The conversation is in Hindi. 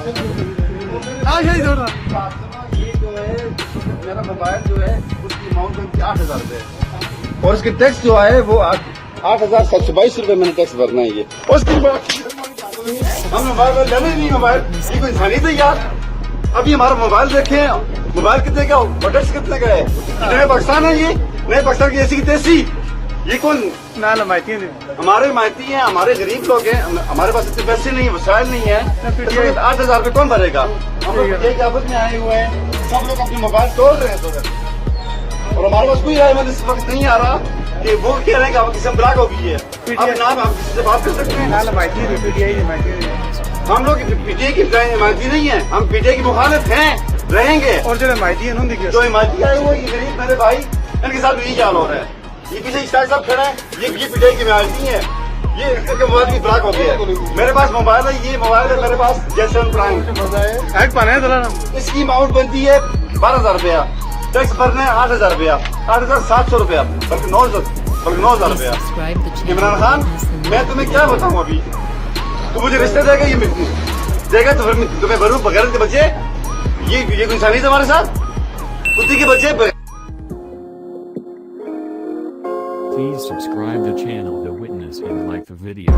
यही थोड़ा ये जो है मेरा मोबाइल जो है उसकी अमाउंट बनती है 8,000 रुपए और इसकी टैक्स जो है वो 8,722 रुपए मैंने टैक्स भरना है ये। उसकी हम मोबाइल लेने नहीं, मोबाइल ये कोई इंसानी थे यार। अभी हमारा मोबाइल देखें, मोबाइल कितने का और टैक्स कितने का है। नए पाकिस्तान है ये, नए पाकिस्तान की ऐसी की तैसी। ये कौन ना लमाइती है हमारे माइती हैं, हमारे गरीब लोग हैं, हमारे पास इतने पैसे नहीं है, वसाइल नहीं है। 8,000 रुपए कौन भरेगा। हम लोग एक आपस में आए हुए हैं, सब लोग अपने मोबाइल तोड़ रहे हैं और हमारे पास कोई राय इस वक्त नहीं आ रहा कि वो कह रहे हैं कि किसी ब्लॉक हो गई है। अब नाम हम किसी से बात कर सकते हैं। ना लमाइती है हम लोग पीटीआई की हिमायती नहीं है, हम पीटीआई की मुखालिफ हैं, रहेंगे। और जो हिमायती है उन्होंने जो हिमायती आए हुए ये गरीब मेरे भाई, इनके साथ यही हाल हो रहा है। ये पीछे इस्ताद साहब खड़ा है, ये पीटीआई की हिमायती है। ये इसके मोबाइल की ब्लॉक हो गया है। मेरे पास मोबाइल है, ये मोबाइल है मेरे पास जैसे इसकी अमाउंट बनती है 12,000 रुपया, टैक्स भरना है 8,000 रुपया, 8,700 रुपया, बल्कि 9,000 रुपया। इमरान खान मैं तुम्हें क्या बताऊँ अभी, तू मुझे रिश्ते देगा, ये देगा तो फिर तुम्हें भरूँ बगैर के बच्चे। ये कोई इंसानी हमारे साथ कुत्ते के बच्चे। Please subscribe the channel The Witness and like the video.